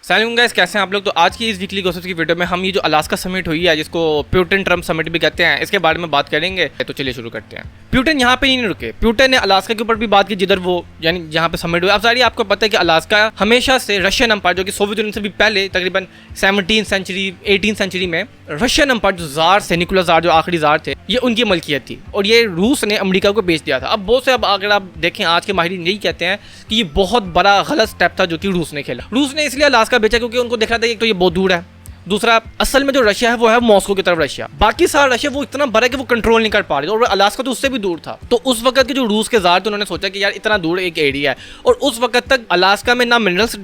सलाम गाइस, कैसे हैं आप लोग। तो आज की इस वीकली गॉसिप की वीडियो में हम ये जो अलास्का समिट हुई है, जिसको प्यूटन ट्रम्प समिट भी कहते हैं, इसके बारे में बात करेंगे। तो चलिए शुरू करते हैं। प्यूटन यहाँ पे नहीं रुके, प्यूटन ने अलास्का के ऊपर भी बात की, जिधर वो यानी जहाँ पे समिट हुआ। अब सारी आपको पता है कि अलास्का हमेशा से रशियन एम्पायर, जो कि सोवियत यूनियन से भी पहले तकरीबन 17th सेंचुरी 18th सेंचुरी में रशियन एम्पायर जो जार थे, निकोलस जार जो आखिरी जार थे, ये उनकी मलकियत थी और ये रूस ने अमेरिका को बेच दिया था। अब बहुत से अब अगर आप देखें आज के माहिरीन यही कहते हैं कि ये बहुत बड़ा गलत स्टेप था जो कि रूस ने खेला। रूस ने इसलिए अलास्का बेचा क्योंकि उनको देखा था एक तो ये बहुत दूर है, दूसरा असल में जो रशिया है वो है मॉस्को की तरफ रशिया, बाकी सारा रशिया वो इतना बड़ा है कि वो कंट्रोल नहीं कर पा रहे और अलास्का तो उससे भी दूर था। तो उस वक्त के जो रूस के जार थे उन्होंने सोचा कि यार इतना दूर एक एरिया है और उस वक्त तक अलास्का में ना मिनरल्स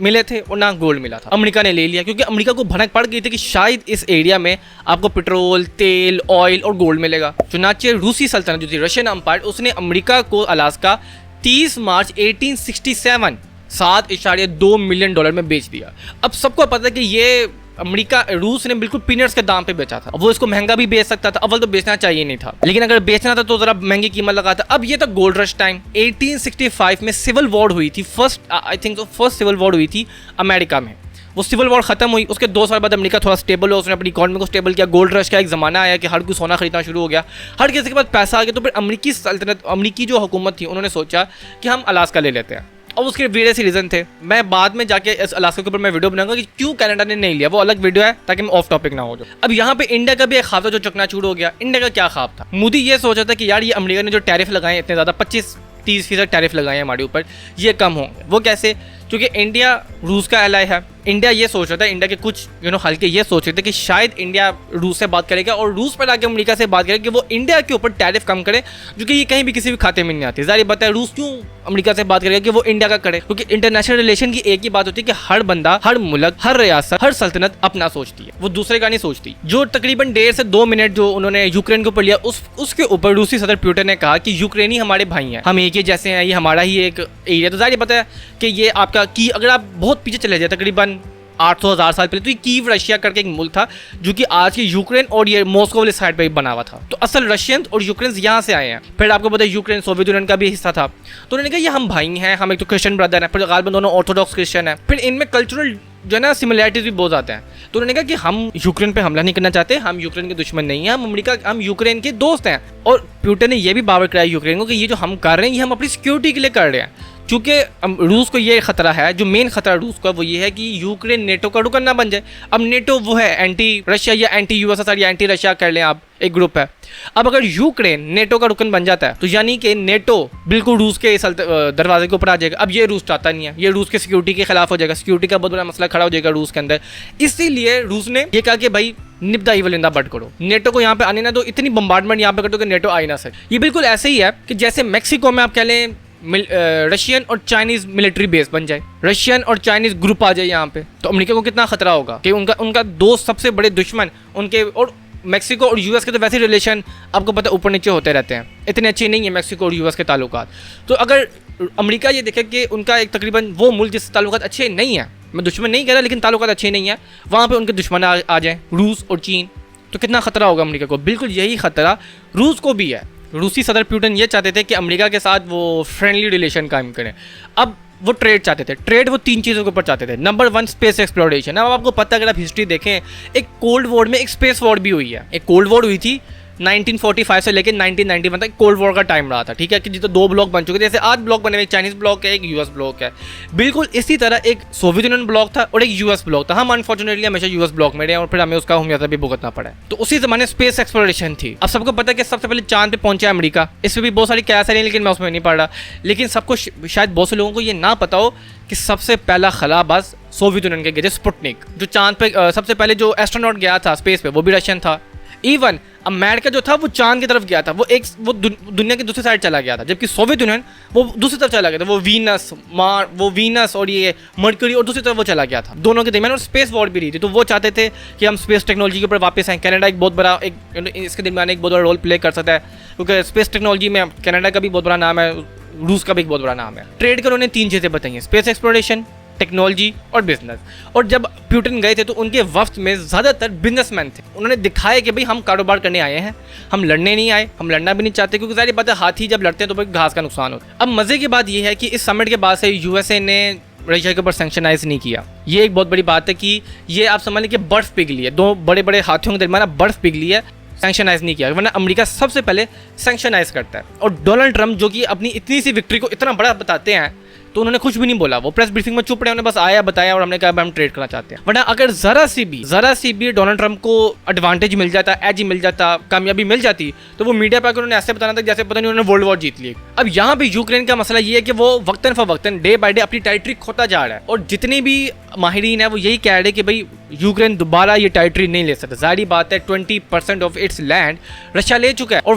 मिले थे और ना गोल्ड मिला था। अमेरिका ने ले लिया क्योंकि अमेरिका को भनक पड़ गई थी कि शायद इस एरिया में आपको पेट्रोल, तेल, ऑयल और गोल्ड मिलेगा। चुनाचे रूसी सल्तनत जो थी रशियन एम्पायर, उसने अमेरिका को अलास्का 30 मार्च 1867 $7.2 मिलियन में बेच दिया। अब सबको पता है कि ये अमेरिका रूस ने बिल्कुल पीनट्स के दाम पे बेचा था। अब वो इसको महंगा भी बेच सकता था, अव्वल तो बेचना चाहिए नहीं था, लेकिन अगर बेचना था तो जरा महंगी कीमत लगाता। अब ये था गोल्ड रश टाइम। 1865 में सिविल वॉर हुई थी, फर्स्ट सिविल वॉर हुई थी अमेरिका में। वो सिविल वॉर खत्म हुई, उसके 2 साल बाद अमेरिका थोड़ा स्टेबल हुआ, उसने अपनी इकॉनमी को स्टेबल किया। गोल्ड रश का एक ज़माना आया कि हर कोई सोना खरीदना शुरू हो गया, हर किसी के पास पैसा आ गया। तो फिर अमेरिकी सल्तनत, अमेरिकी जो हुकूमत थी, उन्होंने सोचा कि हम अलास्का ले लेते हैं। और उसके वेरियस रीजन थे, मैं बाद में जाके इस अलास्का के ऊपर मैं वीडियो बनाऊंगा कि क्यों कनाडा ने नहीं लिया, वो अलग वीडियो है ताकि मैं ऑफ टॉपिक ना हो जाऊं। अब यहाँ पे इंडिया का भी एक ख्वाब था जो चकनाचूर हो गया। इंडिया का क्या ख्वाब था? मोदी ये सोचा था कि यार ये अमेरिका ने जो टैरिफ लगाए इतने ज़्यादा 25-30% टैरिफ लगाए हमारे ऊपर, ये कम होंगे। वो कैसे? क्योंकि इंडिया रूस का एलाय है। इंडिया ये सोच रहा था, इंडिया के कुछ हल्के ये सोच रहे थे कि शायद इंडिया रूस से बात करेगा और रूस पर आके अमेरिका से बात करेगा कि वो इंडिया के ऊपर टैरिफ कम करे, जो कि ये कहीं भी किसी भी खाते में नहीं आती। जाहिर बात है रूस क्यों अमेरिका से बात करेगा कि वो इंडिया का करे, क्योंकि इंटरनेशनल रिलेशन की एक ही बात होती है कि हर बंदा, हर मुल्क, हर रियासत, हर सल्तनत अपना सोचती है, वो दूसरे का नहीं सोचती। जो तकरीबन 1.5 से 2 मिनट जो उन्होंने यूक्रेन के ऊपर लिया, उसके ऊपर रूसी सदर प्यूटन ने कहा कि यूक्रेनी हमारे भाई हैं, हम एक ही जैसे हैं, ये हमारा ही एक एरिया। तो जाहिर पता है कि ये आपका की अगर आप बहुत पीछे चले जाए तकरीबन 800,000 साल पहले, तो ये कीव रशिया करके एक मुल्क था जो कि आज की यूक्रेन और ये मॉस्को वाले साइड पे बना हुआ था। तो असल रशियन और यूक्रेन यहाँ से आए हैं। फिर आपको पता है यूक्रेन सोवियत यूनियन का भी हिस्सा था। तो उन्होंने कहा ये हम भाई हैं, हम एक तो क्रिश्चियन ब्रदर हैं, फिर गालिबन दोनों ऑर्थोडॉक्स क्रिश्चियन है, फिर इनमें कल्चरल जो है ना सिमिलैरिटीज भी बहुत आते हैं। तो उन्होंने कहा कि हम यूक्रेन पे हमला नहीं करना चाहते, हम यूक्रेन के दुश्मन नहीं हैं, हम यूक्रेन के दोस्त हैं। और प्यूटन ने यह भी बावर कराया यूक्रेन को कि ये जो हम कर रहे हैं ये हम अपनी सिक्योरिटी के लिए कर रहे हैं। चूँकि रूस को ये खतरा है, जो मेन खतरा रूस का वो ये है कि यूक्रेन नेटो का रुकन ना बन जाए। अब नेटो वो है एंटी रशिया या एंटी यूएसएसआर या एंटी रशिया कर लें आप, एक ग्रुप है। अब अगर यूक्रेन नेटो का रुकन बन जाता है तो यानी कि नेटो बिल्कुल रूस के दरवाजे के ऊपर आ जाएगा। अब ये रूस चाहता नहीं है, ये रूस के सिक्योरिटी के खिलाफ हो जाएगा, सिक्योरिटी का बहुत बड़ा मसला खड़ा हो जाएगा रूस के अंदर। इसीलिए रूस ने ये कहा कि भाई निपदा इवल इंदा बट करो, नेटो को यहाँ पे आने ना दो, इतनी बम्बार्डमेंट यहाँ पे कर दो कि नेटो आ ही ना सके। ये बिल्कुल ऐसे ही है कि जैसे मैक्सिको में आप कह लें रशियन और चाइनीज मिलिट्री बेस बन जाए, रशियन और चाइनीज ग्रुप आ जाए यहाँ पे, तो अमेरिका को कितना खतरा होगा कि उनका दो सबसे बड़े दुश्मन उनके, और मैक्सिको और यूएस के तो वैसे रिलेशन आपको पता ऊपर नीचे होते रहते हैं, इतने अच्छे नहीं है मैक्सिको और यूएस के ताल्लुकात। तो अगर अमेरिका ये देखे कि उनका एक तकरीबन वो मुल्क जिस ताल्लुकात अच्छे नहीं है, मैं दुश्मन नहीं कह रहा लेकिन ताल्लुकात अच्छे नहीं है, वहाँ पर उनके दुश्मन आ जाएँ रूस और चीन, तो कितना खतरा होगा अमेरिका को। बिल्कुल यही खतरा रूस को भी है। रूसी सदर प्यूटन ये चाहते थे कि अमेरिका के साथ वो फ्रेंडली रिलेशन कायम करें। अब वो ट्रेड चाहते थे। ट्रेड वो 3 चीज़ों के ऊपर चाहते थे। Number 1 space exploration. अब आपको पता है अगर आप हिस्ट्री देखें, एक कोल्ड वॉर में एक स्पेस वॉर भी हुई है। एक कोल्ड वॉर हुई थी 1945 से लेकर 1991 तक, कोल्ड वॉर का टाइम रहा था, ठीक है, कि जिसमें 2 ब्लॉक बन चुके थे। जैसे आज ब्लॉक बने हुए, एक चाइनीज ब्लॉक है, एक यूएस ब्लॉक है। बिल्कुल इसी तरह एक सोवियत यूनियन ब्लॉक था और एक यूएस ब्लॉक था। हम अनफॉर्चुनेटली हमेशा यूएस ब्लॉक में रहे और फिर हमें उसका हुमियाजा भी भुगतना पड़ा है। तो उसी जमाने स्पेस एक्सप्लोरेशन थी। अब सबको पता है कि सबसे पहले चांद पे पहुंचा अमेरिका। इसमें भी बहुत सारी कैस है लेकिन मैं उसमें नहीं पढ़ रहा। लेकिन सबको शायद बहुत से लोगों को ये ना पता हो कि सबसे पहला खलाबाज सोवियत यूनियन के गए थे, स्पुतनिक। जो चांद पे सबसे पहले जो एस्ट्रोनॉट गया था स्पेस पे, वो भी रशियन था। इवन अमेरिका जो था वो चांद की तरफ गया था, वो दुनिया की दूसरी साइड चला गया था, जबकि सोवियत यूनियन वो दूसरी तरफ चला गया था। वो वीनस और ये मर्क्यूरी और दूसरी तरफ वो चला गया था, दोनों के दरमियान। और स्पेस वॉर भी रही थी। तो वो चाहते थे कि हम स्पेस टेक्नोलॉजी के ऊपर वापस आएँ। कनाडा एक बहुत बड़ा इसके दरमियान एक बहुत बड़ा रोल प्ले कर सकता है, क्योंकि स्पेस टेक्नोलॉजी में कनाडा का भी बहुत बड़ा नाम है, रूस का भी एक बहुत बड़ा नाम है। ट्रेड के उन्होंने 3 चीज़ें बताई हैं, स्पेस एक्सप्लोरेशन, टेक्नोलॉजी और बिजनेस। और जब प्यूटन गए थे तो उनके वफ्त में ज़्यादातर बिजनेसमैन थे। उन्होंने दिखाया कि भाई हम कारोबार करने आए हैं, हम लड़ने नहीं आए, हम लड़ना भी नहीं चाहते, क्योंकि सारी बात है हाथी जब लड़ते हैं तो भाई घास का नुकसान होता है। अब मज़े की बात यह है कि इस समिट के बाद से यूएसए ने रशिया के ऊपर सैंक्शनाइज नहीं किया। ये एक बहुत बड़ी बात है कि ये आप समझ लें कि बर्फ पिघली है, 2 बड़े बड़े हाथियों के दरमियान बर्फ पिघली है, सैंक्शनाइज नहीं किया, वरना अमेरिका सबसे पहले सैंक्शनाइज करता है। और डोनाल्ड ट्रंप जो कि अपनी इतनी सी विक्ट्री को इतना बड़ा बताते हैं, तो उन्होंने कुछ भी नहीं बोला, वो प्रेस ब्रीफिंग में चुप रहे, उन्होंने बस आया बताया और हमने कहा हम ट्रेड करना चाहते हैं। वरना अगर जरा सी भी डोनाल्ड ट्रंप को एडवांटेज मिल जाता, एज मिल जाता, कामयाबी मिल जाती, तो वो मीडिया पर उन्होंने ऐसे बताना था जैसे पता नहीं उन्होंने वर्ल्ड वॉर जीत ली। अब यहाँ पे यूक्रेन का मसला ये है कि वो वक्तन फवक्तन डे बाय डे अपनी टेरिटरी खोता जा रहा है, और जितने भी माहिरीन है वो यही कह रहे हैं कि भाई यूक्रेन दोबारा ये टेरिटरी नहीं ले सकता। जाहिर बात है 20% ऑफ इट्स लैंड रशिया ले चुका है, और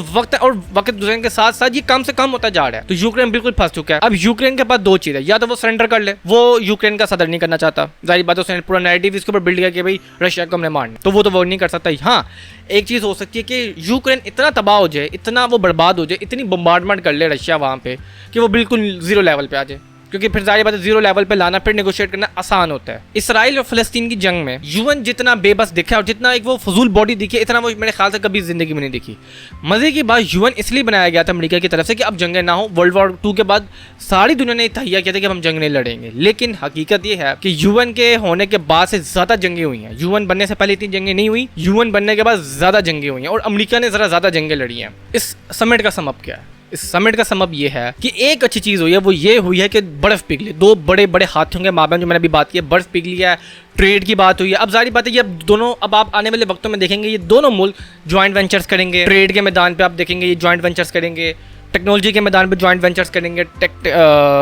वक्त गुजरने के साथ साथ ये कम से कम होता जा रहा है, तो यूक्रेन बिल्कुल फंस चुका है। अब यूक्रेन के पास 2 चीज़ है, या तो वो सरेंडर कर ले, वो यूक्रेन का सदर नहीं करना चाहता, जाहिर बात है उसने पूरा नैरेटिव इसके ऊपर बिल्ड किया कि भाई रशिया को हमने मारना, तो वो नहीं कर सकता। हाँ, एक चीज़ हो सकती है कि यूक्रेन इतना तबाह हो जाए, इतना वो बर्बाद हो जाए, इतनी बम्बार्डमेंट कर ले रशिया वहाँ पे कि वो बिल्कुल 0 लेवल पे आ जाए, क्योंकि फिर जाहिर बात है 0 लेवल पे लाना, फिर नेगोशिएट करना आसान होता है। इसराइल और फ़लस्तीन की जंग में यूएन जितना बेबस दिखा और जितना एक वो फजूल बॉडी दिखी, इतना वो मेरे ख्याल से कभी जिंदगी में नहीं दिखी। मजे की बात, यूएन इसलिए बनाया गया था अमेरिका की तरफ से कि अब जंगें ना हो। वर्ल्ड वॉर 2 के बाद सारी दुनिया ने तहिया किया था कि हम जंग नहीं लड़ेंगे, लेकिन हकीकत ये है कि यूएन के होने के बाद से ज़्यादा जंगें हुई हैं। यूएन बनने से पहले इतनी जंगें नहीं हुई, यूएन बनने के बाद ज़्यादा जंगें हुई हैं, और अमेरिका ने ज़रा ज़्यादा जंगें लड़ी हैं। इस समिट का समअप क्या है? इस समिट का समअप ये है कि एक अच्छी चीज़ हुई है, वो ये हुई है कि बर्फ़ पिघली, 2 बड़े बड़े हाथियों के माबैन जो मैंने अभी बात की है, बर्फ़ पिघली है, ट्रेड की बात हुई है। अब जाहिर बात है ये दोनों, अब आप आने वाले वक्तों में देखेंगे ये दोनों मुल्क ज्वाइंट वेंचर्स करेंगे, ट्रेड के मैदान पे आप देखेंगे ये ज्वाइंट वेंचर्स करेंगे, टेक्नोलॉजी के मैदान पे ज्वाइंट वेंचर्स करेंगे,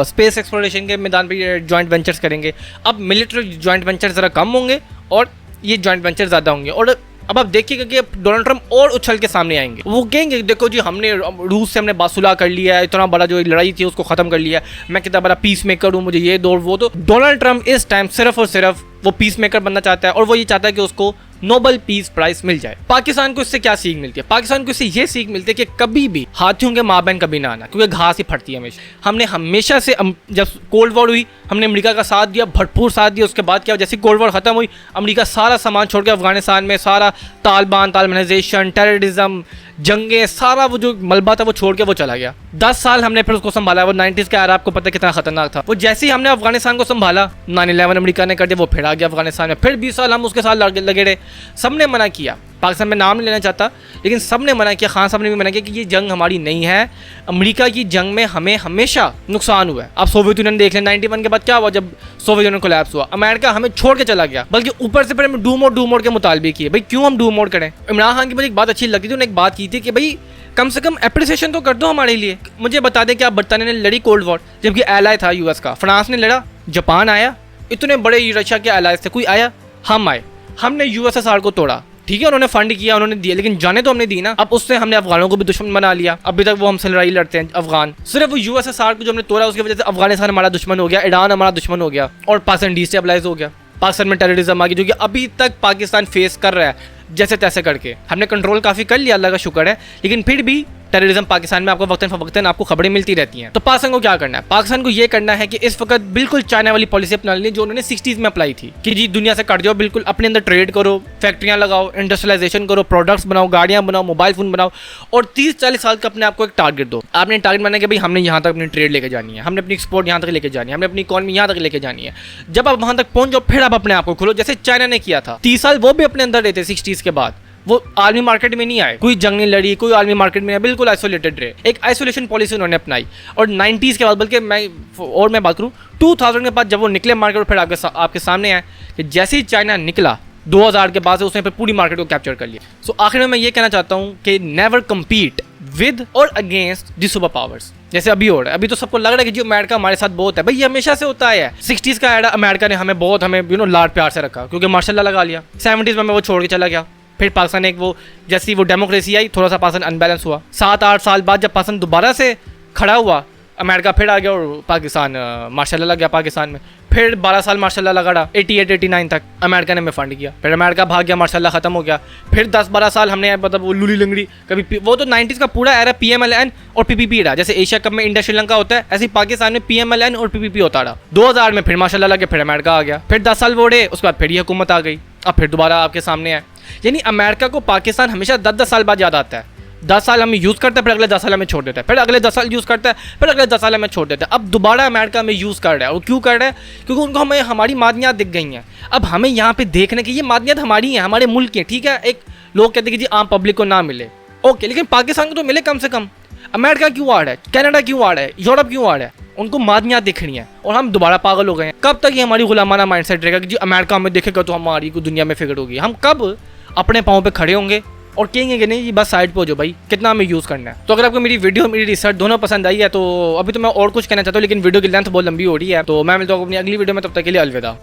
स्पेस एक्सप्लोरेशन के मैदान पे ज्वाइंट वेंचर्स करेंगे। अब मिलिट्री ज्वाइंट वेंचर ज़रा कम होंगे और ये ज्वाइंट वेंचर ज़्यादा होंगे। और अब आप देखिएगा कि डोनाल्ड ट्रंप और उछल के सामने आएंगे, वो कहेंगे देखो जी हमने रूस से हमने बासुला कर लिया है, इतना बड़ा जो लड़ाई थी उसको खत्म कर लिया, मैं कितना बड़ा पीस मेकर हूँ, मुझे ये दो वो। तो डोनाल्ड ट्रंप इस टाइम सिर्फ और सिर्फ वो पीस मेकर बनना चाहता है, और वो ये चाहता है कि उसको नोबेल पीस प्राइज मिल जाए। पाकिस्तान को इससे क्या सीख मिलती है? पाकिस्तान को इससे ये सीख मिलती है कि कभी भी हाथियों के माबैन कभी ना आना, क्योंकि घास ही फटती है हमेशा। हमने हमेशा से, जब कोल्ड वॉर हुई हमने अमेरिका का साथ दिया, भरपूर साथ दिया। उसके बाद क्या, जैसे कोल्ड वॉर खत्म हुई, अमेरिका सारा सामान छोड़ के अफगानिस्तान में सारा तालिबानाइजेशन, टेररिज्म, जंगे, सारा वो जो मलबा था वो छोड़ के वो चला गया। 10 साल हमने फिर उसको संभाला। वो 90s का आपको पता है कितना खतरनाक था। वो जैसे ही हमने अफगानिस्तान को संभाला, 9/11 अमेरिका ने कर दिया, वो फिर आ गया अफगानिस्तान में। फिर 20 साल हम उसके साथ लगे रहे। सबने मना किया, पाकिस्तान में नाम नहीं लेना चाहता, लेकिन सबने मना किया, खान साहब ने भी मना किया कि ये जंग हमारी नहीं है। अमेरिका की जंग में हमें हमेशा नुकसान हुआ है। आप सोवियत यूनियन देख लें, 91 के बाद क्या हुआ, जब सोवियत यूनियन कोलैप्स हुआ, अमेरिका हमें छोड़ के चला गया, बल्कि ऊपर से फिर हमें डू मोड के मुतालबे किए। भाई क्यों हम डू मोड करें? इमरान खान की मुझे एक बात अच्छी लगती थी, उन्होंने एक बात की थी कि भाई कम से कम एप्रिसिएशन तो कर दो हमारे लिए। मुझे बता दें कि आप बरतानिया ने लड़ी कोल्ड वॉर, जबकि एलाय था यूएस का, फ्रांस ने लड़ा, जापान आया, इतने बड़े रशिया के एलायज थे, कोई आया? हम आए, हमने यूएसएसआर को तोड़ा। ठीक है, उन्होंने फंड किया, उन्होंने दिया, लेकिन जाने तो हमने दी ना। अब उससे हमने अफगानों को भी दुश्मन बना लिया, अभी तक वो हमसे लड़ाई लड़ते हैं अफगान। सिर्फ वो यूएसएसआर को जो हमने तोड़ा, उसकी वजह से अफगानिस्तान हमारा दुश्मन हो गया, ईरान हमारा दुश्मन हो गया, और पाकिस्तान डिस्टेबलाइज हो गया। पाकिस्तान में टेररिज्म आ गई, जो कि अभी तक पाकिस्तान फेस कर रहा है जैसे तैसे करके। हमने कंट्रोल काफ़ी कर लिया, अल्लाह का शुक्र है, लेकिन फिर भी टेररिज्म पाकिस्तान में आपको वक्तन फवक्तन आपको खबरें मिलती रहती हैं। तो पाकिस्तान को क्या करना है? पाकिस्तान को ये करना है कि इस वक्त बिल्कुल चाइना वाली पॉलिसी अपना ली जो उन्होंने 60s में अप्लाई थी, कि जी दुनिया से कट जाओ, बिल्कुल अपने अंदर ट्रेड करो, फैक्ट्रियाँ लगाओ, इंडस्ट्रियलाइजेशन करो, प्रोडक्ट्स बनाओ, गाड़ियाँ बनाओ, मोबाइल फोन बनाओ, और 30-40 साल का अपने आपको एक टारगेट दो। आपने टारगेट बनाया कि भाई हमने यहाँ तक अपनी ट्रेड लेके जानी है, हमने अपनी एक्सपोर्ट यहाँ तक लेके जानी है, हमने अपनी इकॉनमी यहाँ तक लेके जानी है। जब आप वहाँ तक पहुँच जाओ, फिर आप अपने आप को खोलो, जैसे चाइना ने किया था। 30 साल वो भी अपने अंदर रहते 60s के बाद, वो आर्मी मार्केट में नहीं आए, कोई जंग नहीं लड़ी, कोई आर्मी मार्केट में, बिल्कुल आइसोलेटेड रहे। एक आइसोलेशन पॉलिसी उन्होंने अपनाई। और 90s के बाद, बल्कि मैं बात करूँ 2000 के बाद, जब वो निकले मार्केट, और फिर आपके सामने आए कि जैसे ही चाइना निकला 2000 के बाद से, उसने फिर पूरी मार्केट को कैप्चर कर लिया। सो आखिर में मैं ये कहना चाहता हूँ कि नेवर कम्पीट विद और अगेंस्ट दी सुपर पावर्स, जैसे अभी हो रहा है। अभी तो सबको लग रहा है कि जो अमेरिका हमारे साथ बहुत है, भाई ये हमेशा से होता है। 60s का एरा अमेरिका ने हमें लाड प्यार से रखा, क्योंकि मार्शल लगा लिया। 70s में वो छोड़ के चला गया। फिर पाकिस्तान एक वो जैसी वो डेमोक्रेसी आई, थोड़ा सा पाकिस्तान अनबैलेंस हुआ। 7-8 साल बाद जब पाकिस्तान दोबारा से खड़ा हुआ, अमेरिका फिर आ गया और पाकिस्तान मार्शल लग गया पाकिस्तान में। फिर 12 साल मार्शल लगा रहा, 88-89 तक अमेरिका ने हमें फंड किया। फिर अमेरिका भाग गया, मार्शल खत्म हो गया। फिर 10-12 साल हमने मतलब वो लूली लंगड़ी कभी, वो तो 90s का पूरा एरा PMLN और PPP रहा। जैसे एशिया कप में इंडिया श्रीलंका होता है, ऐसे ही पाकिस्तान में PMLN और PPP होता रहा। 2000 में फिर मार्शल लगे, फिर अमेरिका आ गया। फिर 10 साल वो रहे, उसके बाद फिर ये हुकूमत आ गई, अब फिर दोबारा आपके सामने है। यानी अमेरिका को पाकिस्तान हमेशा 10-10 साल बाद याद आता है। 10 साल हमें यूज़ करता है, फिर अगले 10 साल हमें छोड़ देता है, फिर अगले 10 साल यूज़ करता है, फिर अगले 10 साल हमें छोड़ देता है। अब दोबारा अमेरिका में यूज़ कर रहा है। और क्यों कर रहा है? क्योंकि उनको हमें हमारी मादनियात दिख गई हैं। अब हमें यहाँ पे देखने की ये मादनियात हमारी हैं, हमारे मुल्क की हैं, ठीक है। एक लोग कहते हैं कि जी आम पब्लिक को ना मिले, ओके, लेकिन पाकिस्तान को तो मिले कम से कम। अमेरिका क्यों आ रहा है? कनाडा क्यों आ रहा है? यूरोप क्यों आ रहा है? उनको मादनियात दिखनी है और हम दोबारा पागल हो गए हैं। कब तक ये हमारी गुलामाना माइंडसेट रहेगा कि जी अमेरिका में देखेगा तो हमारी को दुनिया में फिक्र होगी? हम कब अपने पाँव पे खड़े होंगे और कहेंगे कि नहीं जी बस साइड पे हो जाओ भाई, कितना हमें यूज़ करना है। तो अगर आपको मेरी वीडियो, मेरी रिसर्च दोनों पसंद आई है तो अभी तो मैं और कुछ कहना चाहता हूँ, लेकिन वीडियो की लेंथ बहुत लंबी हो रही है। तो मैं मिलता हूँ अपनी अगली वीडियो में, तब तक के लिए अलविदा।